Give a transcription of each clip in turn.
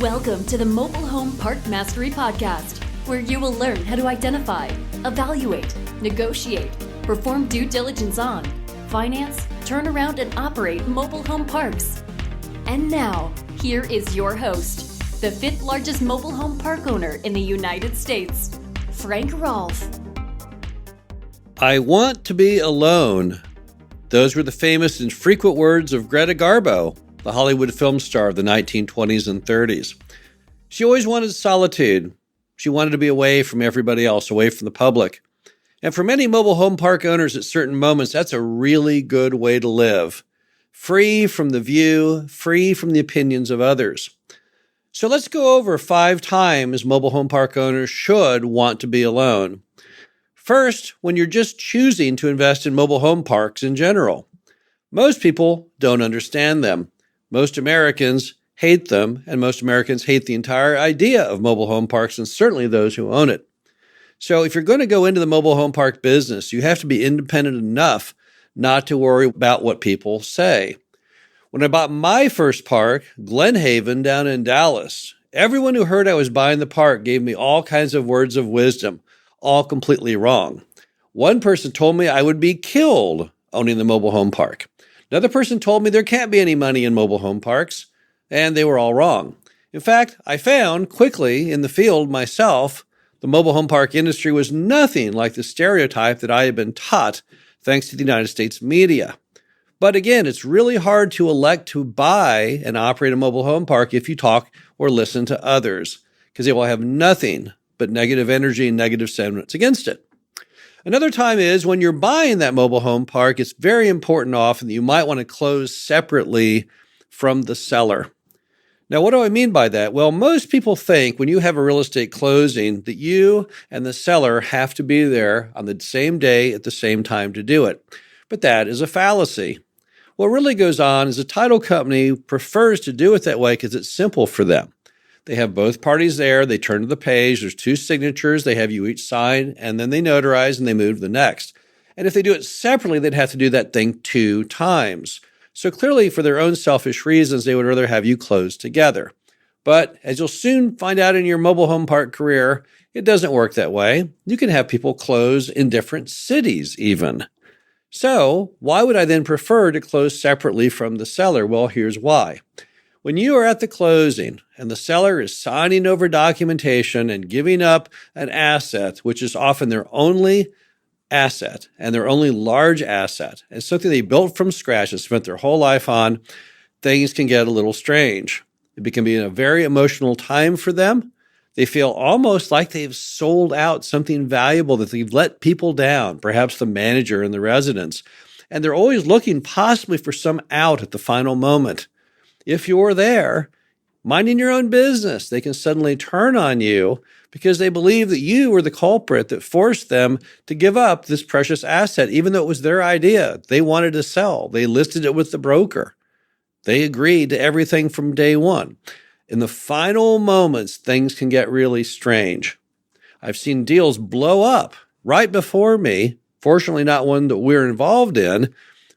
Welcome to the Mobile Home Park Mastery Podcast, where you will learn how to identify, evaluate, negotiate, perform due diligence on, finance, turn around, and operate mobile home parks. And now, here is your host, the fifth largest mobile home park owner in the United States, Frank Rolfe. I want to be alone. Those were the famous and frequent words of Greta Garbo, the Hollywood film star of the 1920s and 30s. She always wanted solitude. She wanted to be away from everybody else, away from the public. And for many mobile home park owners at certain moments, that's a really good way to live. Free from the view, free from the opinions of others. So let's go over 5 times mobile home park owners should want to be alone. First, when you're just choosing to invest in mobile home parks in general. Most people don't understand them. Most Americans hate them, and most Americans hate the entire idea of mobile home parks, and certainly those who own it. So if you're going to go into the mobile home park business, you have to be independent enough not to worry about what people say. When I bought my first park, Glen Haven down in Dallas, everyone who heard I was buying the park gave me all kinds of words of wisdom, all completely wrong. One person told me I would be killed owning the mobile home park. Another person told me there can't be any money in mobile home parks, and they were all wrong. In fact, I found quickly in the field myself, the mobile home park industry was nothing like the stereotype that I had been taught thanks to the United States media. But again, it's really hard to elect to buy and operate a mobile home park if you talk or listen to others, because they will have nothing but negative energy and negative sentiments against it. Another time is when you're buying that mobile home park, it's very important often that you might want to close separately from the seller. Now, what do I mean by that? Well, most people think when you have a real estate closing that you and the seller have to be there on the same day at the same time to do it. But that is a fallacy. What really goes on is the title company prefers to do it that way because it's simple for them. They have both parties there. They turn to the page. There's 2 signatures. They have you each sign, and then they notarize, and they move to the next. And if they do it separately, they'd have to do that thing 2 times. So clearly, for their own selfish reasons, they would rather have you close together. But as you'll soon find out in your mobile home park career, it doesn't work that way. You can have people close in different cities even. So why would I then prefer to close separately from the seller? Well, here's why. When you are at the closing and the seller is signing over documentation and giving up an asset, which is often their only asset and their only large asset, and something they built from scratch and spent their whole life on, things can get a little strange. It can be a very emotional time for them. They feel almost like they've sold out something valuable, that they've let people down, perhaps the manager and the residents. And they're always looking possibly for some out at the final moment. If you're there, minding your own business, they can suddenly turn on you because they believe that you were the culprit that forced them to give up this precious asset, even though it was their idea. They wanted to sell. They listed it with the broker. They agreed to everything from day one. In the final moments, things can get really strange. I've seen deals blow up right before me, fortunately not one that we're involved in,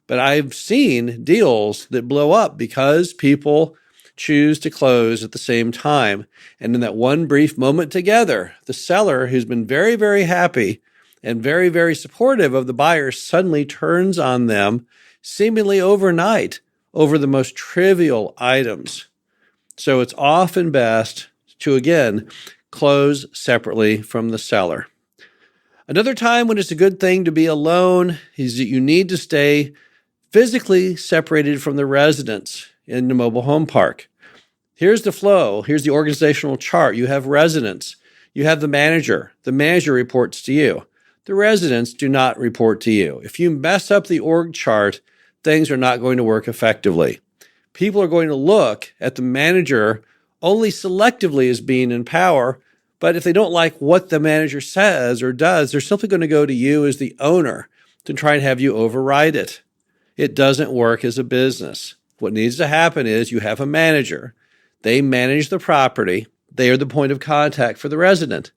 but I've seen deals that blow up because people choose to close at the same time. And in that one brief moment together, the seller, who's been very, very happy and very, very supportive of the buyer, suddenly turns on them seemingly overnight over the most trivial items. So it's often best to, again, close separately from the seller. Another time when it's a good thing to be alone is that you need to stay physically separated from the residents in the mobile home park. Here's the flow. Here's the organizational chart. You have residents. You have the manager. The manager reports to you. The residents do not report to you. If you mess up the org chart, things are not going to work effectively. People are going to look at the manager only selectively as being in power, but if they don't like what the manager says or does, they're simply going to go to you as the owner to try and have you override it. It doesn't work as a business. What needs to happen is you have a manager. They manage the property. They are the point of contact for the resident.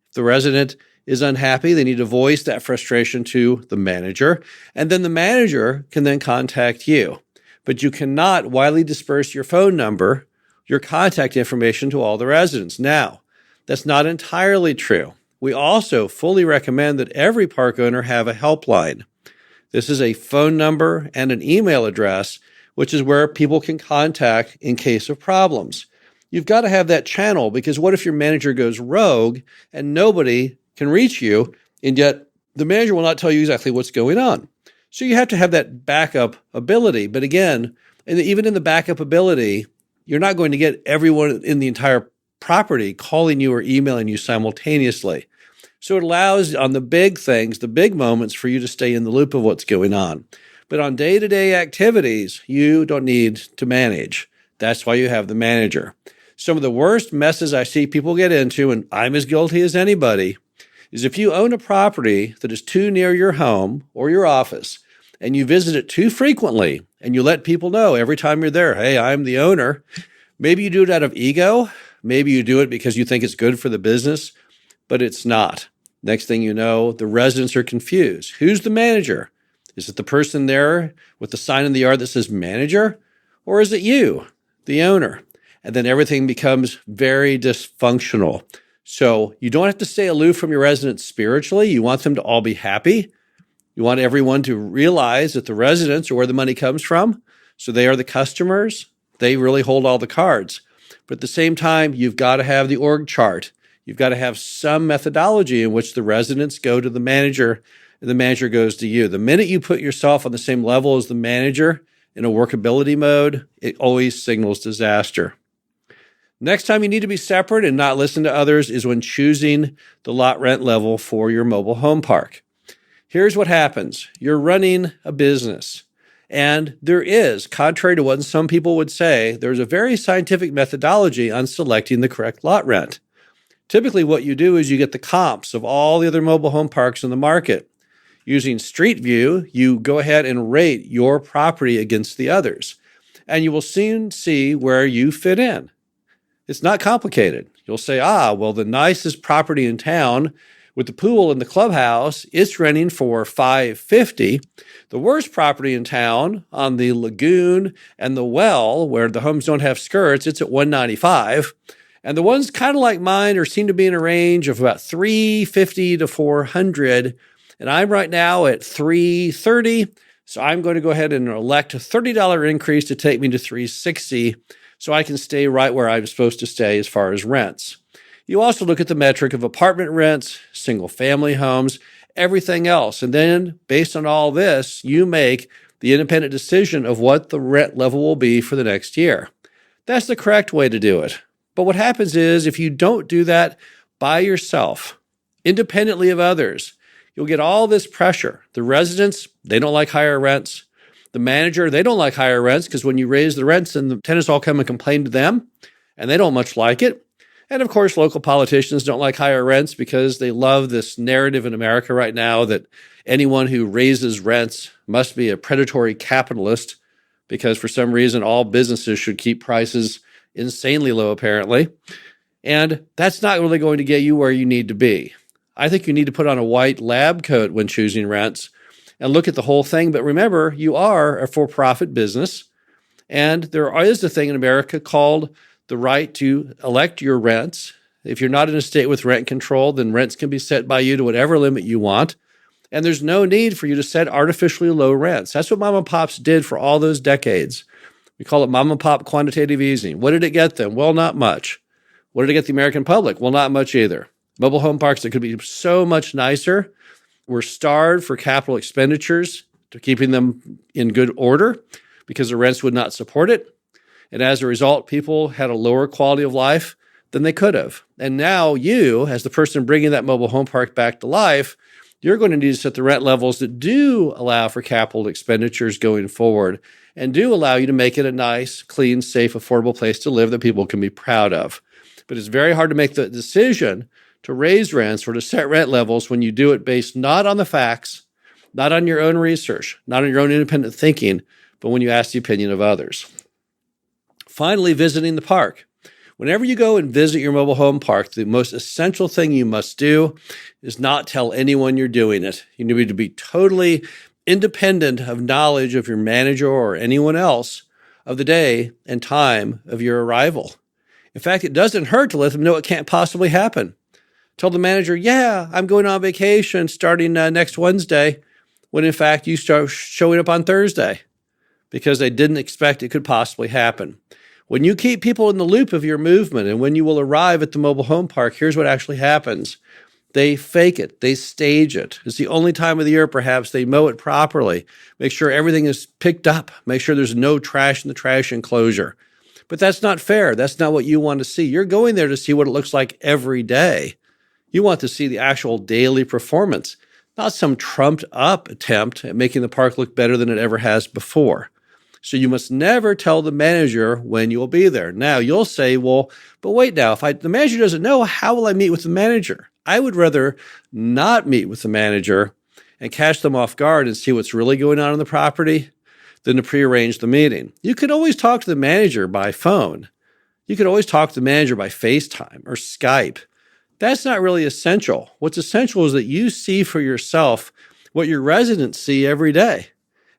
If the resident is unhappy, they need to voice that frustration to the manager, and then the manager can then contact you. But you cannot widely disperse your phone number your contact information to all the residents. Now, that's not entirely true. We also fully recommend that every park owner have a helpline. This is a phone number and an email address, which is where people can contact in case of problems. You've got to have that channel, because what if your manager goes rogue and nobody can reach you, and yet the manager will not tell you exactly what's going on? So you have to have that backup ability. But again, even in the backup ability, you're not going to get everyone in the entire property calling you or emailing you simultaneously. So it allows on the big things, the big moments, for you to stay in the loop of what's going on. But on day-to-day activities, you don't need to manage. That's why you have the manager. Some of the worst messes I see people get into, and I'm as guilty as anybody, is if you own a property that is too near your home or your office, and you visit it too frequently, and you let people know every time you're there, hey, I'm the owner. Maybe you do it out of ego. Maybe you do it because you think it's good for the business, but it's not. Next thing you know, the residents are confused. Who's the manager? Is it the person there with the sign in the yard that says manager? Or is it you, the owner? And then everything becomes very dysfunctional. So you don't have to stay aloof from your residents spiritually. You want them to all be happy. You want everyone to realize that the residents are where the money comes from. So they are the customers. They really hold all the cards. But at the same time, you've got to have the org chart. You've got to have some methodology in which the residents go to the manager and the manager goes to you. The minute you put yourself on the same level as the manager in a workability mode, it always signals disaster. Next time you need to be separate and not listen to others is when choosing the lot rent level for your mobile home park. Here's what happens. You're running a business. And there is, contrary to what some people would say, there's a very scientific methodology on selecting the correct lot rent. Typically, what you do is you get the comps of all the other mobile home parks in the market. Using Street View, you go ahead and rate your property against the others, and you will soon see where you fit in. It's not complicated. You'll say, well, the nicest property in town with the pool and the clubhouse, it's renting for $550. The worst property in town on the lagoon and the well, where the homes don't have skirts, it's at $195. And the ones kind of like mine seem to be in a range of about $350 to $400. And I'm right now at $330. So I'm going to go ahead and elect a $30 increase to take me to $360 so I can stay right where I'm supposed to stay as far as rents. You also look at the metric of apartment rents, single family homes, everything else. And then based on all this, you make the independent decision of what the rent level will be for the next year. That's the correct way to do it. But what happens is if you don't do that by yourself, independently of others, you'll get all this pressure. The residents, they don't like higher rents. The manager, they don't like higher rents because when you raise the rents, then the tenants all come and complain to them, and they don't much like it. And of course, local politicians don't like higher rents because they love this narrative in America right now that anyone who raises rents must be a predatory capitalist because for some reason all businesses should keep prices insanely low, apparently. And that's not really going to get you where you need to be. I think you need to put on a white lab coat when choosing rents and look at the whole thing. But remember, you are a for-profit business, and there is a thing in America called the right to elect your rents. If you're not in a state with rent control, then rents can be set by you to whatever limit you want. And there's no need for you to set artificially low rents. That's what mom and pops did for all those decades. We call it mom and pop quantitative easing. What did it get them? Well, not much. What did it get the American public? Well, not much either. Mobile home parks that could be so much nicer were starved for capital expenditures to keeping them in good order because the rents would not support it. And as a result, people had a lower quality of life than they could have. And now you, as the person bringing that mobile home park back to life, you're going to need to set the rent levels that do allow for capital expenditures going forward and do allow you to make it a nice, clean, safe, affordable place to live that people can be proud of. But it's very hard to make the decision to raise rents or to set rent levels when you do it based not on the facts, not on your own research, not on your own independent thinking, but when you ask the opinion of others. Finally, visiting the park. Whenever you go and visit your mobile home park, the most essential thing you must do is not tell anyone you're doing it. You need to be totally independent of knowledge of your manager or anyone else of the day and time of your arrival. In fact, it doesn't hurt to let them know it can't possibly happen. Tell the manager, yeah, I'm going on vacation starting next Wednesday, when in fact you start showing up on Thursday because they didn't expect it could possibly happen. When you keep people in the loop of your movement and when you will arrive at the mobile home park, here's what actually happens. They fake it. They stage it. It's the only time of the year, perhaps, they mow it properly. Make sure everything is picked up. Make sure there's no trash in the trash enclosure. But that's not fair. That's not what you want to see. You're going there to see what it looks like every day. You want to see the actual daily performance, not some trumped up attempt at making the park look better than it ever has before. So you must never tell the manager when you will be there. Now, you'll say, well, but wait now, if the manager doesn't know, how will I meet with the manager? I would rather not meet with the manager and catch them off guard and see what's really going on the property than to prearrange the meeting. You can always talk to the manager by phone. You can always talk to the manager by FaceTime or Skype. That's not really essential. What's essential is that you see for yourself what your residents see every day.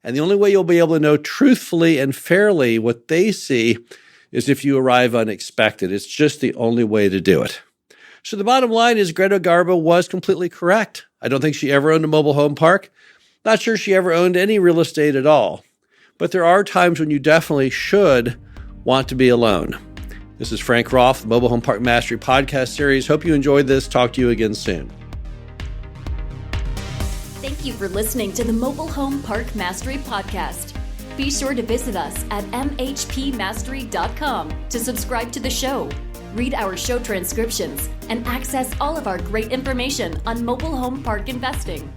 And the only way you'll be able to know truthfully and fairly what they see is if you arrive unexpected. It's just the only way to do it. So the bottom line is Greta Garbo was completely correct. I don't think she ever owned a mobile home park. Not sure she ever owned any real estate at all. But there are times when you definitely should want to be alone. This is Frank Roth, the Mobile Home Park Mastery podcast series. Hope you enjoyed this. Talk to you again soon. Thank you for listening to the Mobile Home Park Mastery podcast. Be sure to visit us at mhpmastery.com to subscribe to the show, read our show transcriptions, and access all of our great information on mobile home park investing.